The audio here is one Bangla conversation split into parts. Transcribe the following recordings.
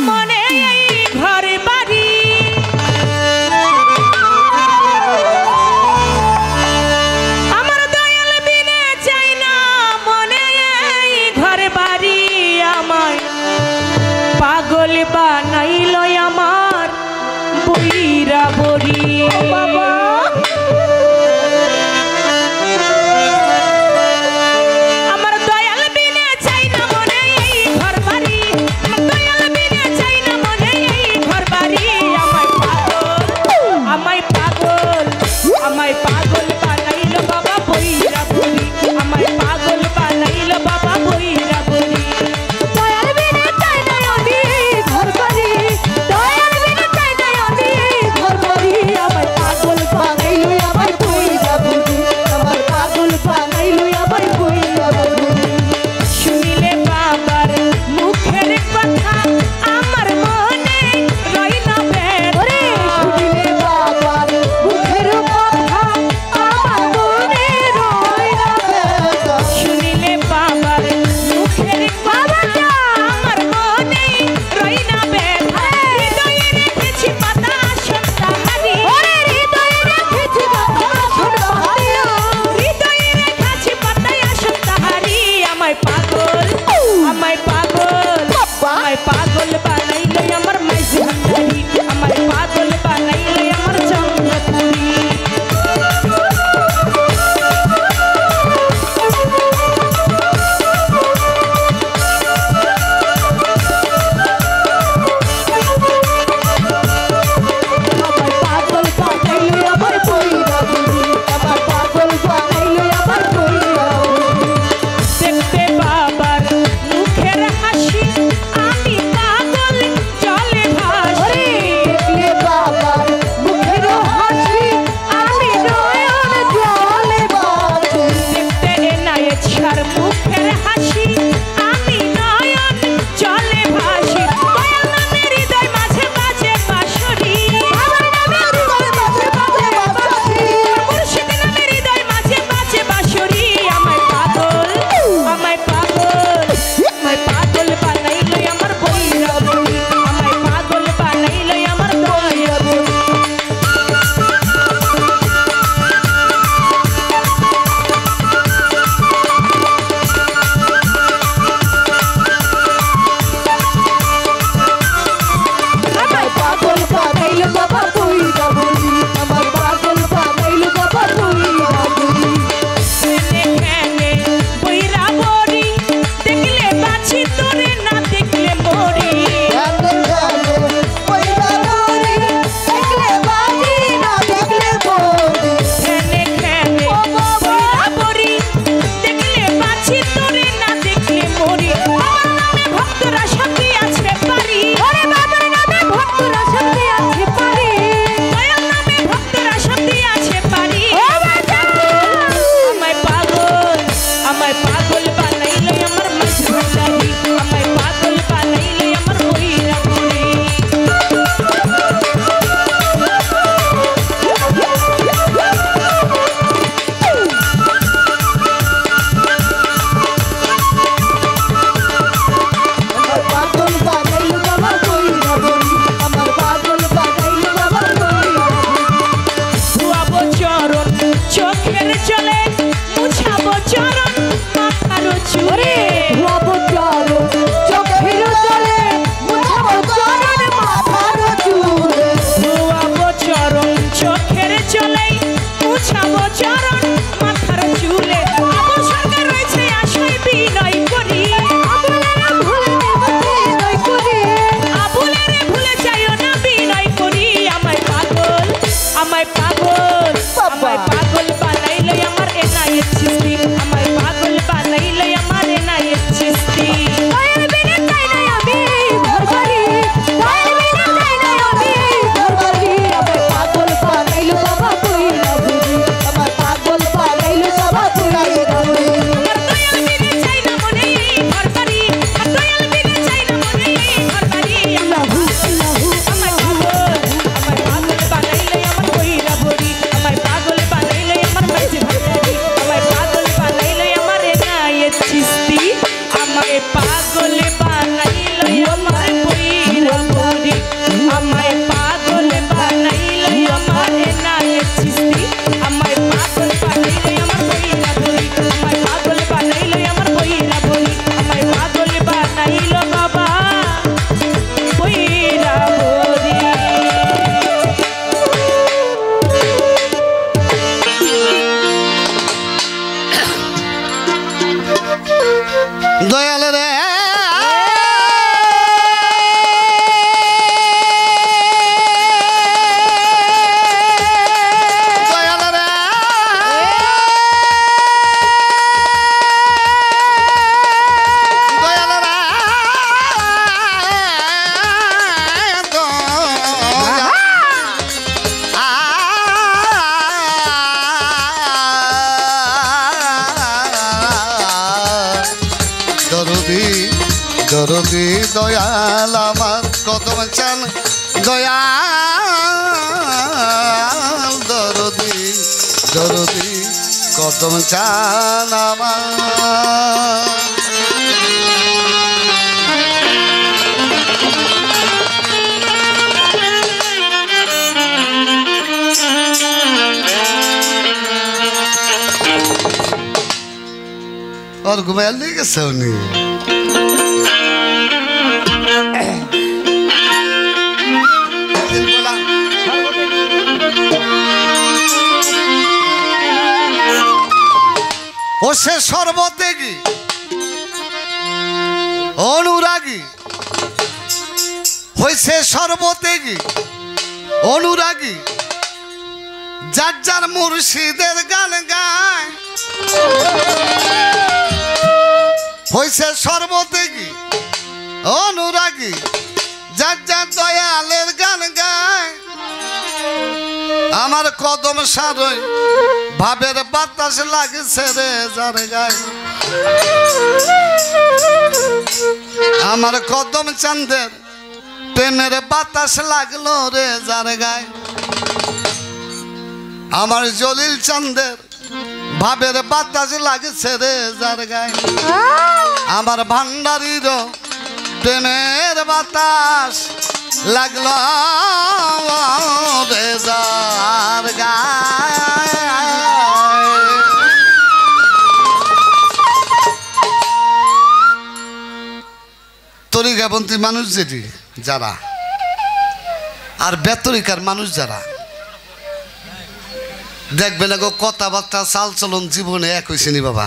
মনে এই ঘর বাড়ি আমার দয়াল বিনে চাই না মনে এই ঘর বাড়ি আমায় পাগল বানাইল আমার বইরা বড়ি বাবা দয়াল আমার কদম চান দয়াল দরদি দরদি কদম চান আমার और घुमाया नहीं के सोनी ও সে সর্বত্যাগী অনুরাগী হইছে সর্বত্যাগী অনুরাগী যার যার মুর্শিদের গান গায় হইছে সর্বত্যাগী অনুরাগী যার যার দয়ালের গান গায় আমার কদম সারই ভাবের বাতাস লাগছে রে যার গায় আমার কদম চাঁদের প্রেমের বাতাস লাগলো রে যার গায় আমার জলিল চাঁদের ভাবের বাতাস লাগছে রে যার গায় আমার ভান্ডারির প্রেমের বাতাস লাগলো রে যার গায় তরিকাপন্থী মানুষ যেটি যারা আর বেতরিকার মানুষ যারা দেখবেন গো কথাবার্তা চাল চলন জীবনে এক হয়েছে নি বাবা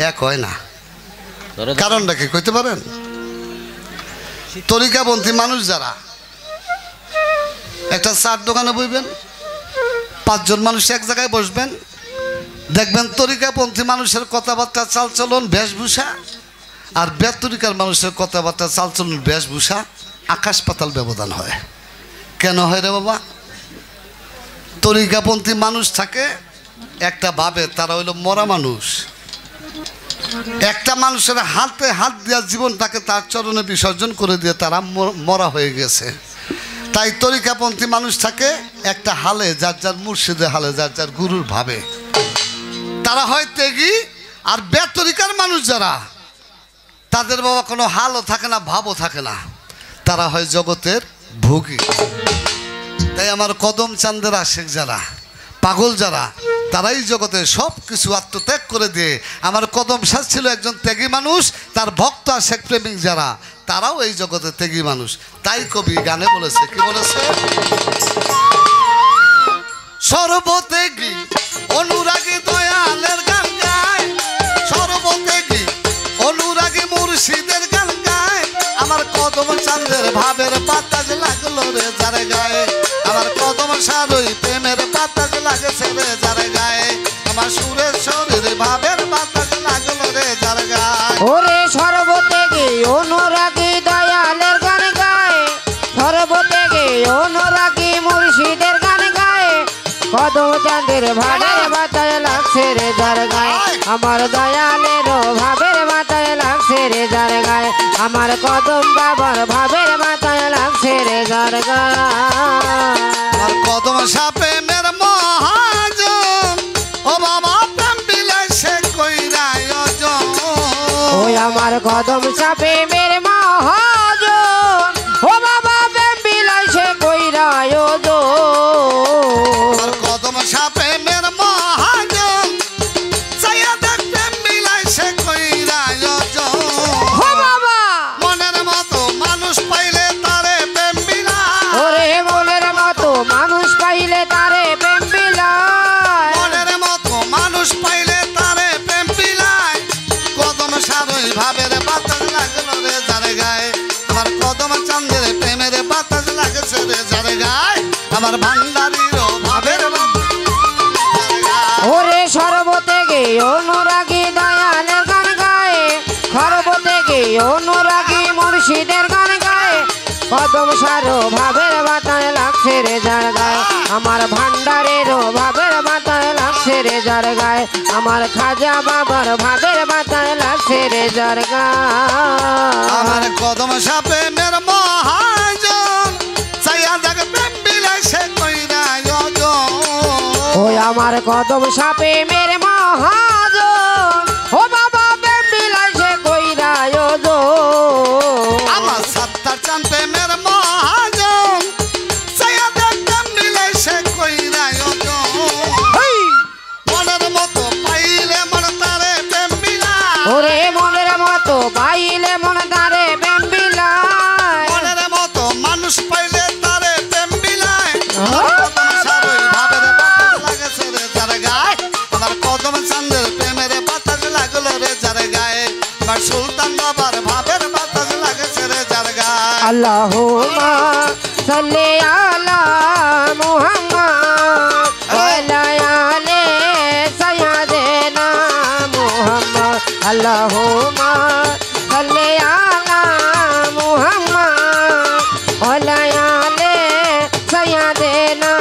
এক হয় না কারণটা কি কইতে পারেন তরিকাপন্থী মানুষ যারা একটা চার দোকানে বইবেন 5 জন মানুষ এক জায়গায় বসবেন দেখবেন তরিকাপন্থী মানুষের কথাবার্তা চাল চলন বেশভূষা আর বেতরিকার মানুষের কথাবার্তা চাল চলন বেশভূষা আকাশ পাতাল ব্যবধান হয় কেন হয় রে বাবা তরিকাপন্থী মানুষ থাকে একটা ভাবে তারা হইল মরা মানুষ একটা মানুষের হাতে হাত দেওয়া জীবনটাকে তার চরণে বিসর্জন করে দিয়ে তারা মরা হয়ে গেছে তাই তরিকাপন্থী মানুষ থাকে একটা হালে যার যার মুর্শিদে হালে যার যার গুরুর ভাবে তারা হয় ত্যাগী আর বেতরিকার মানুষ যারা তাদের বাবা কোনো হালও থাকে না ভাবও থাকে না তারা হয় জগতের ভোগী তাই আমার কদম চাঁদের আশেক যারা পাগল যারা তারাই জগতে সব কিছু আত্মত্যাগ করে দিয়ে আমার কদম শাহ ছিল একজন ত্যাগী মানুষ তার ভক্ত আশেক প্রেমিক যারা তারাও এই জগতে ত্যাগী মানুষ তাই কবি গানে বলেছে কি বলেছে সর্বত্যাগী অনুরাগী দয়ালের গান গায় সর্বত্যাগী অনুরাগী মুর্শিদের গান গায় আমার কদম চাঁদের ভাবের বাতাস লাগলো রে যার গায়ে আমার কদম সারই প্রেমের বাতাস লাগছে রে যার গায়ে আমার সুরের শরীর ভাবের বাতাস লাগলো রে যার গায়ে ওরে সর্বত্যাগী অনুরাগী দয়ালের গান গায় সর্বত্যাগী অনুরাগী মুর্শিদের গান গায় কদম চাঁদের ভাবের বাতাস লাগছে রে যার গায়ে আমার দয়ালের ভাবের বাতাস লাগছে রে যার গায়ে আমার কদম বাবার ভাবের বাতাস লাগছে রে যার গায়ে আমার কদম সাপে মের মহাজন ও বাবা প্রেম বিলাসে কইরা আয়োজন ওই আমার কদম চাপে মের মহাজন ও বাবা প্রেম বিলাসে কইরা আয়োজন আমার কদম সাপে মের মহাজন চাইয়া দেখ প্রেম বিলাসে কইরা আয়োজন ও বাবা মনের মতো মানুষ পাইলে তারে প্রেম বিলাস ওরে মনের মতো মানুষ পাইলে তারে প্রেম বিলায় মনের মতো মানুষ পাইলে তারে প্রেম বিলায় কদম সারই ভাবের বাতাস লাগলো রে যার গায়ে আমার কদম চাঁদের প্রেমের বাতাস লাগছে রে যার গায়ে আমার ভান্ডারির ভাবের বাতাস যার গায়ে। ওরে সর্বত্যাগী অনুরাগী দয়ালের গান গায় সর্বত্যাগী অনুরাগী মুর্শিদের গান গায় কদম সারো ভাবের বাতায় লাগছে রে যার গায়ে আমার ভান্ডারেরও ভাবের বাতায় লাগছে রে যার গায়ে আমার খাজা বাবার ভাবের বাতায় লাগছে রে যার গায়ে আমার কদম সাপে মের মহাজন চাইয়া দেখ প্রেম বিলাসে কইরা যোজন ওই আমার কদম সাপে মেরে মহাজন ও বাবা প্রেম বিলাসে কইরা আমার সাত্তার চান প্রেমের মহাজন চাইয়া দেখ প্রেম বিলাসে কইরা যোজন মনের মতো পাইলে মন তারে প্রেম বিলায় ওরে মনের মতো পাইলে মন তারে প্রেম বিলায় মনের মতো মানুষ পাইলে তারে প্রেম বিলায় কদম সারই ভাবের বাতাস লাগেছে রে যার গায়ে আমার কদম চাঁদের প্রেমের বাতাস লাগলো রে যার গায়ে আমার সুলতান বাবার ভাবের বাতাস লাগেছে রে যার গায়ে আল্লাহুম্মা সাল্লি আলা মুহাম্মদ ওয়া আলি সাইয়্যিদিনা মুহাম্মদ আল্লাহুম্মা সাল্লি আলা মুহাম্মদ ওয়া আলি সাইয়্যিদিনা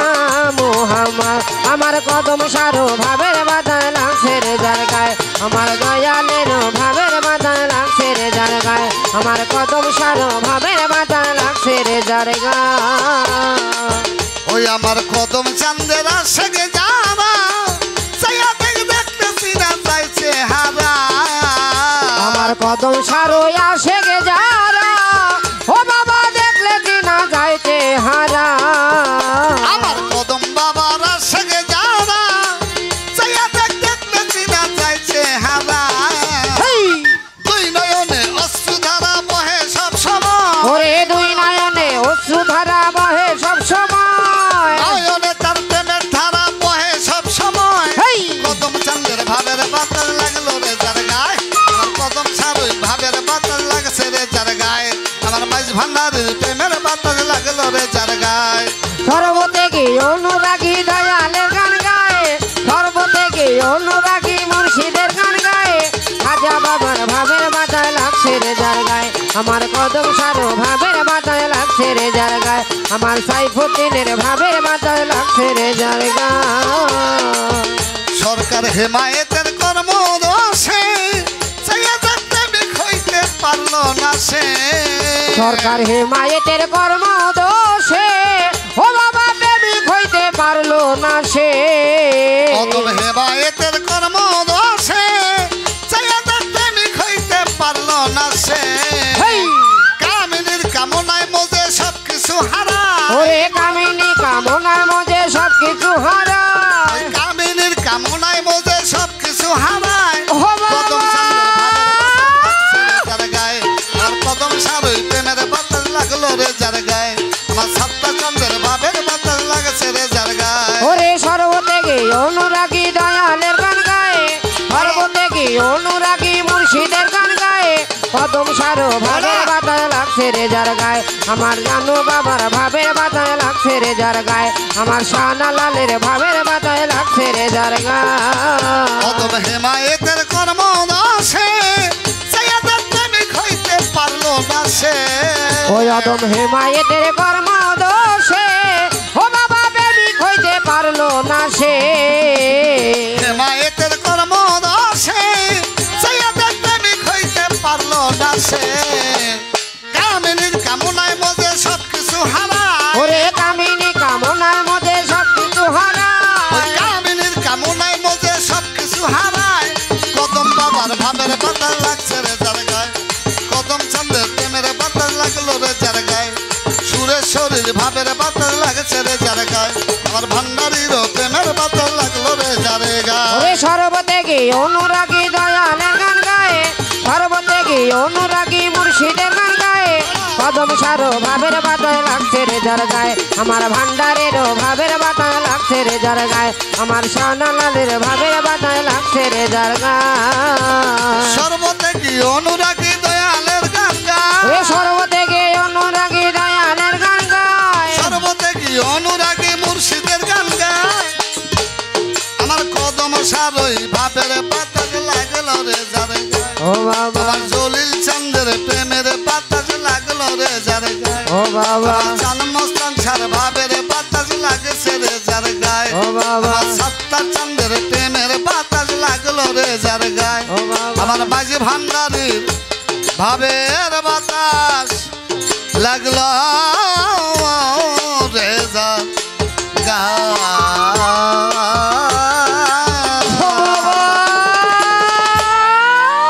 মুহাম্মদ আমার কদম সারো ভাবের বাতায় লাগছে রে যার গায়ে আমার দয়ালের ভাবের বাতায় লাগছে রে যার গায়ে আমার কদম সারো ভাবের বাতায় লাগছে রে যার গায়ে ওই আমার কদম চাঁদের আশেকে যারা চাইয়া দেখ দেখতেছি না চাইছে হারা আমার কদম সারো আসে গে যারা ও বাবা দেখলে কিনা যাইতে হারা আমার কদম বাবার আশেকে যারা চাইয়া দেখ দেখতেছি না চাইছে হারা হেই! দুই নয়নে অশ্রু ধারা বহে সব সময় ওরে দুই নয়নে অশ্রু ধারা বহে সব সময় নয়নে তার প্রেমের ধারা বহে সব সময় হেই! কদম চাঁদের ভাবের বাতাস লাগলো রে যার গায়ে আমার কদম সারই ভাবের বাতাস লাগছে রে যার গায়ে আমার মাইজ ভান্ডারের প্রেমের বাতাস লাগলো রে যার গায়ে সর্বত্যাগী অনুরাগী দয়ালের গান গায়ে সর্বত্যাগী অনুরাগী মুর্শিদের গান গায়ে খাজা বাবার ভাবের বাতায় লাগছে রে যার গায়ে আমার কদম সারো ভাবের বাতায় লাগছে রে যার গায়ে আমার সাইফুদ্দিনের ভাবের বাতায় লাগছে রে যার গায়ে সরকার হেমায়েতের কর্ম দোষে চাইয়া দেখতে বিখইতে পারলো না সে সরকার হেমায়েতের কর্ম দোষে ও বাবা প্রেমিক হইতে পারলো না সে কদম হেমায়েতের কর্ম দোষে চাইয়া দেখতে বিখইতে পারলো না সে হেই! কামিনীর কামনায় মজে সব কিছু হারা ওরে কামিনী কামনার মধ্যে সব কিছু হারায় কামিনীর কামনায় মজে সব কিছু হারায় ও বাবা! কদম চাঁদের ভাবের বাতাস লাগছে রে যার গায়ে আর কদম সারই প্রেমের বাতাস লাগলো রে যার গায়ে আমার সাতটা চন্দ্রের ভাবের বাতাস লাগছে রে যার গায়ে ওরে সর্বত্যাগী অনুরাগী দয়ালের গান গায়ে সর্বত্যাগী অনুরাগী মুর্শিদের গান গায়ে কদম সারো ভাবের বাতায় লাগছে রে যার গায়ে আমার জানু বাবার ভাবের বাতায় লাগছে রে যার গায়ে আমার শানা লালের ভাবের বাতায় লাগছে রে যার গায়ে কদম হেমায়েতের কর্ম দোষে চাইয়া দেখতে বিখইতে পারলো না সে ওই অদম হেমায়েতের কর্ম দোষে ও বাবা প্রেমিক হইতে পারলো না সে হেমায়েতের কর্ম দোষে চাইয়া দেখতে বিখইতে পারলো না সে কামিনীর কামনায় মজে সব কিছু হারায় ওরে কামিনী কামনার মধ্যে সব কিছু ওই হারায় কামিনীর কামনায় মজে সব কিছু হারায় কদম বাবার ভাবের বাতাস লাগছে রে যার গায়ে কদম চাঁদের প্রেমের বাতাস লাগলো রে যার গায়ে সুরেশ্বরীর ভাবের বাতাস লাগছে রে যার গায়ে আমার ভান্ডারীরও প্রেমের বাতাস লাগলো রে যার গায়ে ওরে সর্বত্যাগী অনুরাগী দয়ালের গান গায়ে সর্বত্যাগী অনুরাগী মুর্শিদের গান গায়ে কদম সারো ভাবের বাতায় লাগছে রে যার গায়ে আমার ভান্ডারেরও ভাবের বাতায় লাগছে রে যার গায়ে আমার শাহনালালের ভাবের বাতায় লাগছে রে যার গায়ে সর্বত্যাগী অনুরাগী দয়ালের গান গায় ওরে সর্বত্যাগী অনুরাগী দয়ালের গান গায় সর্বত্যাগী অনুরাগী মুর্শিদের গান গায় আমার কদম সারই ভাবের বাতাস লাগলো রে যার গায়ে ও বাবা আমার জলিল চন্দ্রের প্রেমের বাতাস লাগলো রে যার গায়ে ও বাবা চান মস্তান ছাড় ভাবের বাতাস লাগছে রে যার গায়ে ও বাবা সাতটা চাঁদের প্রেমের বাতাস লাগলো রে যার গায়ে ও বাবা আমার বাজি ভান্ডারির ভাবের বাতাস লাগলো রে যার গায়ে